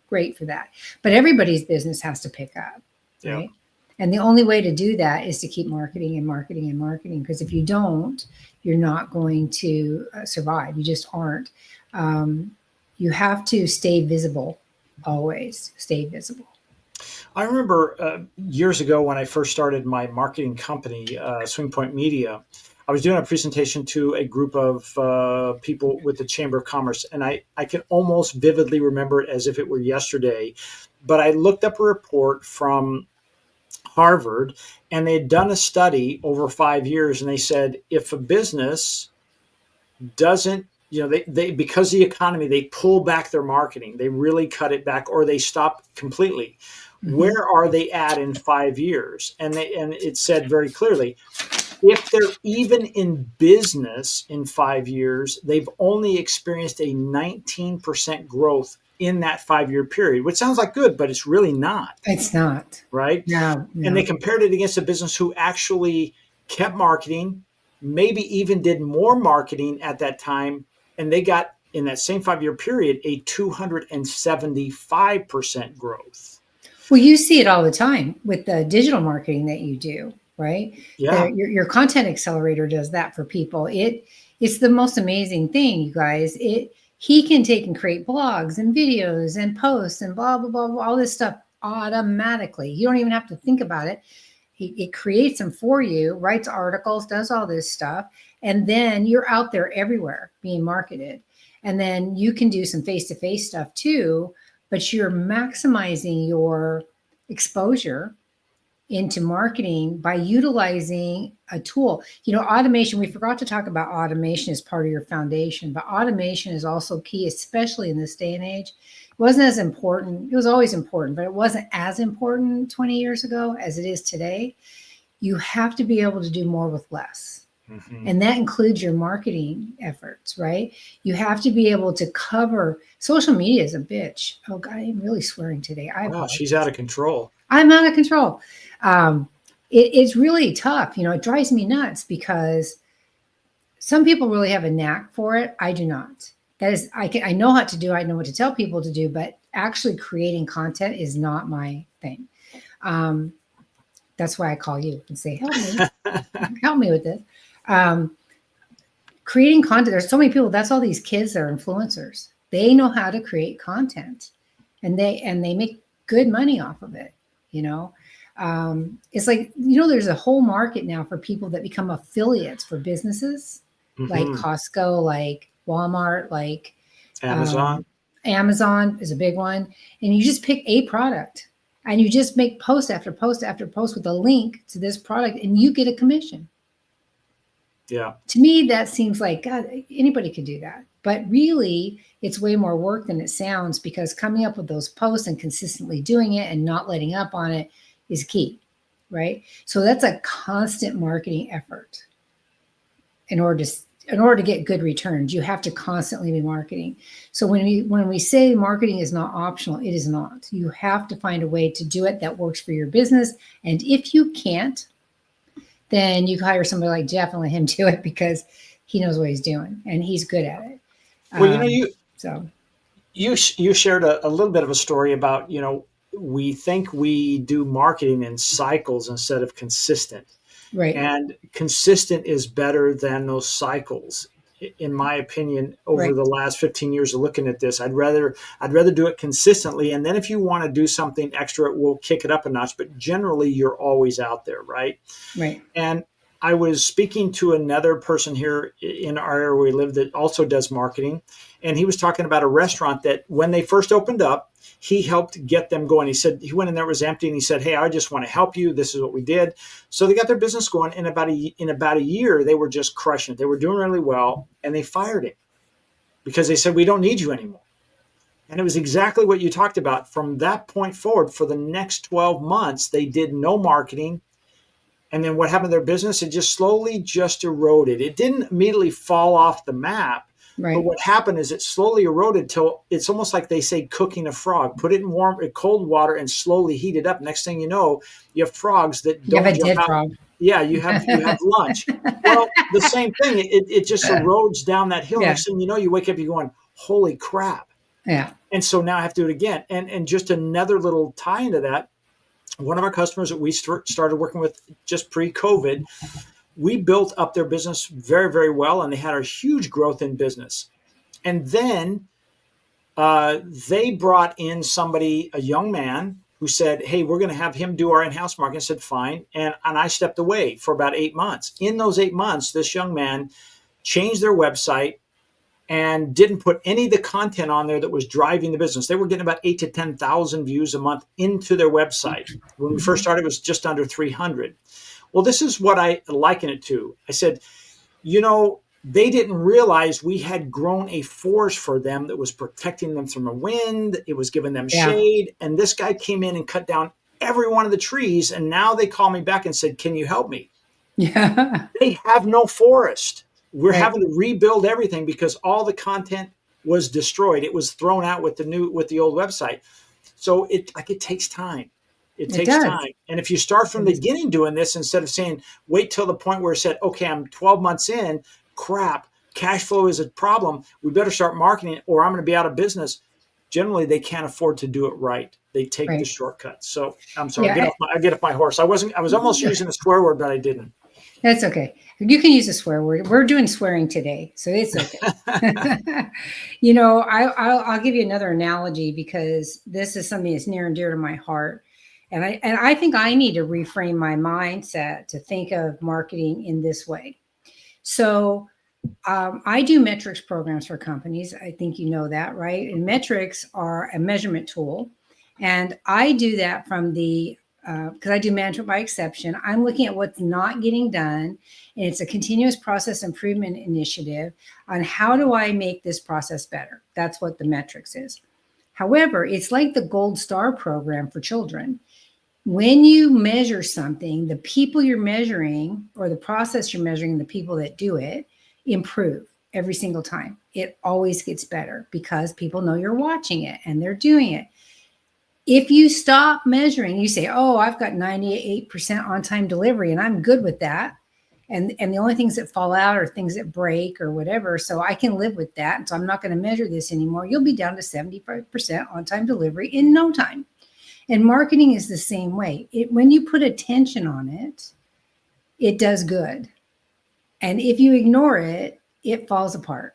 great for that. But everybody's business has to pick up, right? And the only way to do that is to keep marketing and marketing and marketing. Because if you don't, you're not going to survive. You just aren't. You have to stay visible, always stay visible. I remember years ago when I first started my marketing company, SwingPoint Media, I was doing a presentation to a group of people with the Chamber of Commerce, and I can almost vividly remember it as if it were yesterday. But I looked up a report from Harvard, and they had done a study over 5 years, and they said if a business doesn't, they because of the economy, they pull back their marketing, they really cut it back, or they stop completely. Mm-hmm. Where are they at in 5 years? And it said very clearly, if they're even in business in 5 years, they've only experienced a 19% growth in that 5-year period, which sounds like good, but it's really not. It's not. Right? No. And they compared it against a business who actually kept marketing, maybe even did more marketing at that time, and they got, in that same 5-year period, a 275% growth. Well, you see it all the time with the digital marketing that you do, right? Yeah. Your content accelerator does that for people. It's the most amazing thing, you guys. He can take and create blogs and videos and posts and blah, blah, blah, blah, all this stuff automatically. You don't even have to think about it. It creates them for you, writes articles, does all this stuff. And then you're out there everywhere being marketed. And then you can do some face-to-face stuff too, but you're maximizing your exposure into marketing by utilizing a tool. Automation, we forgot to talk about automation as part of your foundation, but automation is also key, especially in this day and age. It wasn't as important. It was always important, but it wasn't as important 20 years ago as it is today. You have to be able to do more with less. Mm-hmm. And that includes your marketing efforts, right? You have to be able to cover. Social media is a bitch. Oh God, I'm really swearing today. Wow, she's out of control. I'm out of control. It's really tough. It drives me nuts because some people really have a knack for it. I do not. That is, I know how to do. I know what to tell people to do, but actually creating content is not my thing. That's why I call you and say, help me, help me with this. Creating content. There's so many people. That's all these kids that are influencers. They know how to create content, and they make good money off of it. It's like, there's a whole market now for people that become affiliates for businesses, mm-hmm. like Costco, like Walmart, like Amazon. Amazon is a big one. And you just pick a product and you just make post after post after post with a link to this product and you get a commission. Yeah. To me, that seems like, God, anybody could do that. But really, it's way more work than it sounds, because coming up with those posts and consistently doing it and not letting up on it is key, right? So that's a constant marketing effort. In order to get good returns, you have to constantly be marketing. So when we say marketing is not optional, it is not. You have to find a way to do it that works for your business. And if you can't, then you hire somebody like Jeff and let him do it, because he knows what he's doing and he's good at it. Well, you So you shared a little bit of a story about, we think we do marketing in cycles instead of consistent. right, And consistent is better than those cycles, in my opinion. Over right, the last 15 years of looking at this, I'd rather do it consistently, and then if you want to do something extra, we'll kick it up a notch. But generally, you're always out there, right? right. And I was speaking to another person here in our area where we live that also does marketing. And he was talking about a restaurant that when they first opened up, he helped get them going. He said he went in there, it was empty, and he said, "Hey, I just want to help you. This is what we did." So they got their business going. In about a year, they were just crushing it. They were doing really well, and they fired him because they said, "We don't need you anymore." And it was exactly what you talked about. From that point forward, for the next 12 months, they did no marketing. And then what happened to their business? It just slowly just eroded. It didn't immediately fall off the map. But Right. what happened is it slowly eroded till it's almost like they say cooking a frog. Put it in cold water and slowly heat it up. Next thing you know, you have frogs that You have don't a jump dead out. frog. Yeah, you have lunch. Well, the same thing. It just erodes down that hill. Yeah. Next thing you know, you wake up, you're going, "Holy crap!" Yeah. And so now I have to do it again. And just another little tie into that. One of our customers that we started working with just pre-COVID, we built up their business very, very well, and they had a huge growth in business. And then they brought in somebody, a young man, who said, "Hey, we're going to have him do our in-house marketing." I said, "Fine." And I stepped away for about 8 months. In those 8 months, this young man changed their website and didn't put any of the content on there that was driving the business. They were getting about 8 to 10,000 views a month into their website. When we first started, it was just under 300. Well, this is what I liken it to. I said, they didn't realize we had grown a forest for them that was protecting them from the wind. It was giving them Yeah. shade. And this guy came in and cut down every one of the trees. And now they call me back and said, "Can you help me?" Yeah. They have no forest. We're Right. having to rebuild everything because all the content was destroyed. It was thrown out with the old website. So it takes time. It It takes does. time. And if you start from the beginning doing this, instead of saying, wait till the point where it said, "Okay, I'm 12 months in, crap, cash flow is a problem. We better start marketing or I'm going to be out of business." Generally, they can't afford to do it right. They take the Right. shortcuts. So I'm sorry, Yeah. I get off my horse. I was almost using a swear word, but I didn't. That's okay. You can use a swear word. We're doing swearing today, so it's okay. I'll give you another analogy, because this is something that's near and dear to my heart, and I think I need to reframe my mindset to think of marketing in this way. So I do metrics programs for companies. I think you know that, right? And metrics are a measurement tool, and I do that from the because I do management by exception. I'm looking at what's not getting done, and it's a continuous process improvement initiative on how do I make this process better. That's what the metrics is. However, it's like the Gold Star program for children. When you measure something, the people you're measuring or the process you're measuring, the people that do it improve every single time. It always gets better because people know you're watching it and they're doing it. If you stop measuring, you say, "Oh, I've got 98% on time delivery and I'm good with that." And the only things that fall out are things that break or whatever. So I can live with that. And so I'm not going to measure this anymore. You'll be down to 75% on time delivery in no time. And marketing is the same way. When you put attention on it, it does good. And if you ignore it, it falls apart.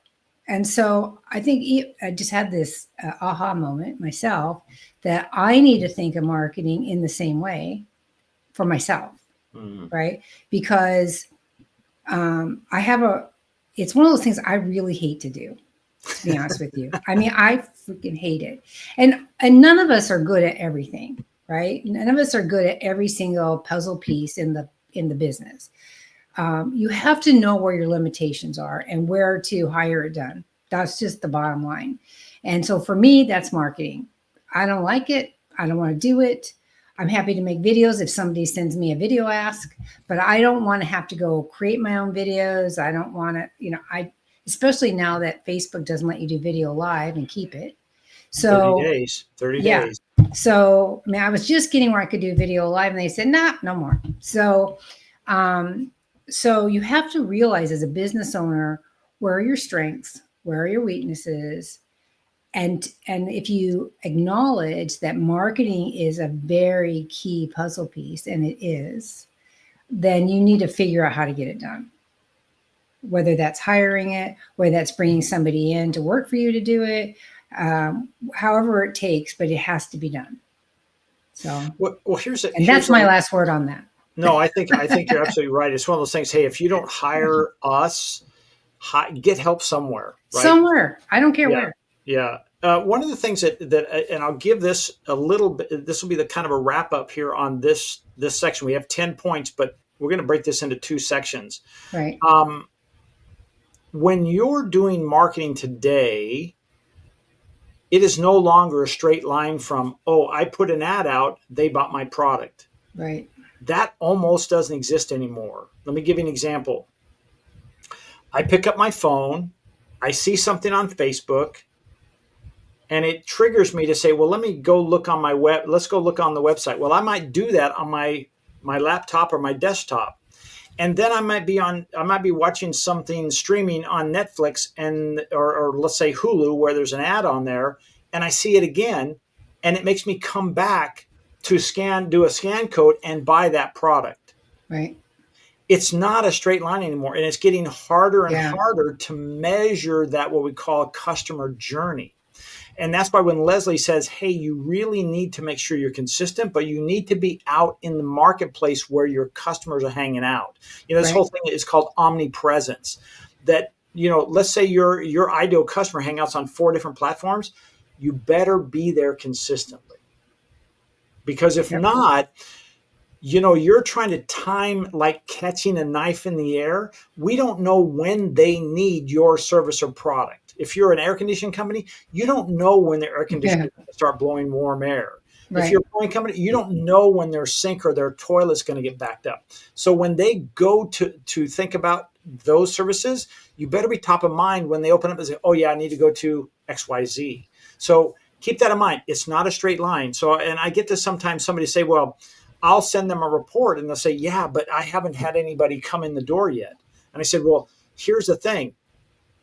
And so I think I just had this aha moment myself that I need to think of marketing in the same way for myself, right? Because it's one of those things I really hate to do. to be honest with you. I mean, I freaking hate it. And none of us are good at everything, right? None of us are good at every single puzzle piece in the business. You have to know where your limitations are and where to hire it done. That's just the bottom line. And so for me, that's marketing. I don't like it. I don't want to do it. I'm happy to make videos if somebody sends me a video ask, but I don't want to have to go create my own videos. I don't want to, especially now that Facebook doesn't let you do video live and keep it. 30 So days, 30 yeah. days. So I mean, I was just getting where I could do video live, and they said, nah, no more. Um, so you have to realize as a business owner, where are your strengths, where are your weaknesses, and if you acknowledge that marketing is a very key puzzle piece, and it is, then you need to figure out how to get it done. Whether that's hiring it, whether that's bringing somebody in to work for you to do it, however it takes, but it has to be done. So, Well, and that's my last word on that. No, I think you're absolutely right. It's one of those things. Hey, if you don't hire us, get help somewhere. Right? Somewhere, I don't care where. Yeah. One of the things that, and I'll give this a little bit. This will be the kind of a wrap up here on this section. We have 10 points, but we're going to break this into 2 sections. Right. When you're doing marketing today, it is no longer a straight line from, oh, I put an ad out, they bought my product. Right. That almost doesn't exist anymore. Let me give you an example. I pick up my phone, I see something on Facebook, and it triggers me to say, well, let me go look on my web. Let's go look on the website. Well, I might do that on my laptop or my desktop. And then I might be watching something streaming on Netflix or let's say Hulu, where there's an ad on there, and I see it again, and it makes me come back to do a scan code and buy that product. Right. It's not a straight line anymore, and it's getting harder and harder to measure that, what we call a customer journey. And that's why when Leslie says, hey, you really need to make sure you're consistent, but you need to be out in the marketplace where your customers are hanging out. This whole thing is called omnipresence. That, let's say your ideal customer hangouts on 4 different platforms. You better be there consistently. Because if not, you're trying to time like catching a knife in the air. We don't know when they need your service or product. If you're an air conditioning company, you don't know when their air conditioner is going to start blowing warm air. Right. If you're a plumbing company, you don't know when their sink or their toilet's going to get backed up. So when they go to think about those services, you better be top of mind when they open up and say, oh yeah, I need to go to XYZ. So keep that in mind. It's not a straight line. So, and I get this sometimes, somebody say, well, I'll send them a report, and they'll say, yeah, but I haven't had anybody come in the door yet. And I said, well, here's the thing.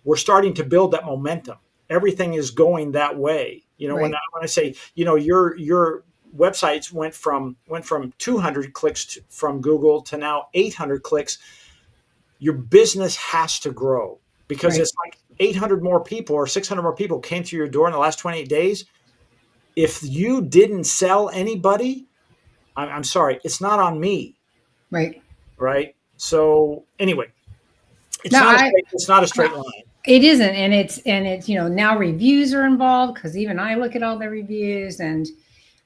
We're starting to build that momentum. Everything is going that way. When I say, your websites went from 200 clicks from Google to now 800 clicks. Your business has to grow because it's like 800 more people or 600 more people came through your door in the last 28 days. If you didn't sell anybody, I'm sorry, it's not on me. Right. Right. So anyway, it's not a straight line. It isn't. And it's, now reviews are involved because even I look at all the reviews, and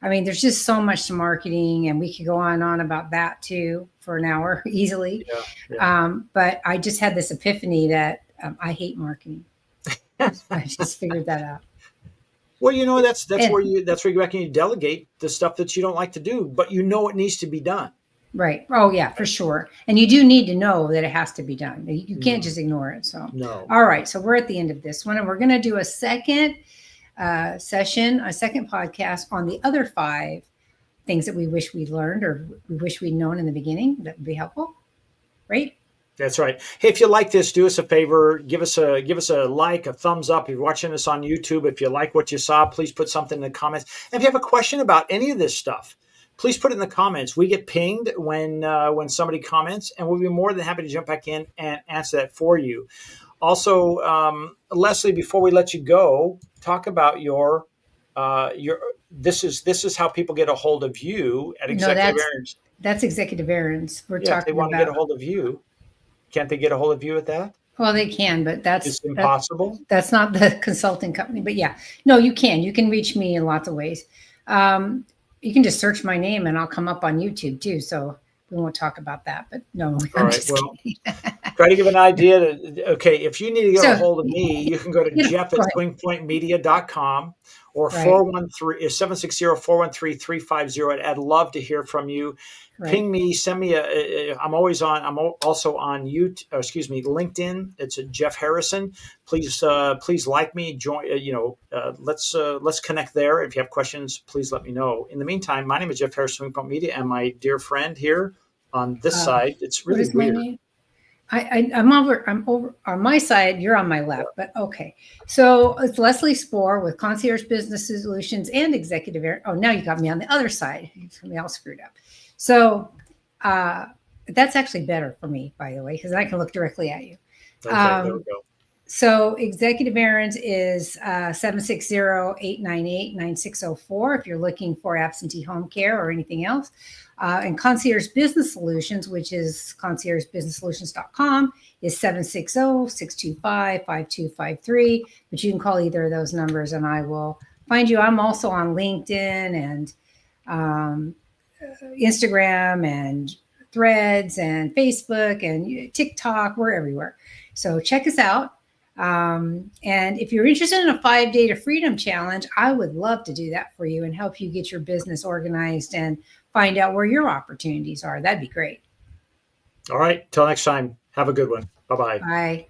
I mean, there's just so much to marketing, and we could go on and on about that too for an hour easily. Yeah. But I just had this epiphany that I hate marketing. I just figured that out. Well, that's where you delegate the stuff that you don't like to do, but it needs to be done. Right. Oh yeah, for sure. And you do need to know that it has to be done. You can't just ignore it. So, no. All right. So we're at the end of this one, and we're going to do a second session, a second podcast on the other 5 things that we wish we'd learned or we wish we'd known in the beginning. That would be helpful. Right. That's right. Hey, if you like this, do us a favor, give us a like, a thumbs up. If you're watching this on YouTube, if you like what you saw, please put something in the comments. And if you have a question about any of this stuff, please put it in the comments. We get pinged when somebody comments, and we'll be more than happy to jump back in and answer that for you. Also, Leslie, before we let you go, talk about your this is how people get a hold of you at Executive Errands. That's Executive Errands. We're talking if they want to get a hold of you. Can't they get a hold of you at that? Well, they can, but It's impossible. that's not the consulting company. But yeah, no, you can. You can reach me in lots of ways. Um, you can just search my name and I'll come up on YouTube too. So we won't talk about that. But no, All I'm right. just Well, kidding. try to give an idea. Okay, if you need to get a So hold of me, you can go to you know, Jeff at go ahead. swingpointmedia.com or Right, 413 760-413-350. I'd love to hear from you. right. Ping me, send me I'm always on, also on YouTube, LinkedIn. It's a Jeff Harrison. Please like me, join, let's connect there. If you have questions, please let me know. In the meantime, my name is Jeff Harrison, Swing Point Media, and my dear friend here on this Uh, side, it's what really is my weird. name? I'm over on my side. You're on my left, but okay. So it's Leslie Spohr with Concierge Business Solutions and Executive Air. Oh, now you got me on the other side. It's gonna be all screwed up. So uh, that's actually better for me, by the way, because I can look directly at you. Okay, there we Um, go. so Executive Errands is 760-898-9604 if you're looking for absentee home care or anything else. And Concierge Business Solutions, which is conciergebusinesssolutions.com, is 760-625-5253. But you can call either of those numbers and I will find you. I'm also on LinkedIn and um, Instagram and Threads and Facebook and TikTok. We're everywhere. So check us out. And if you're interested in a 5 Day to Freedom challenge, I would love to do that for you and help you get your business organized and find out where your opportunities are. That'd be great. All right. Till next time. Have a good one. Bye bye. Bye.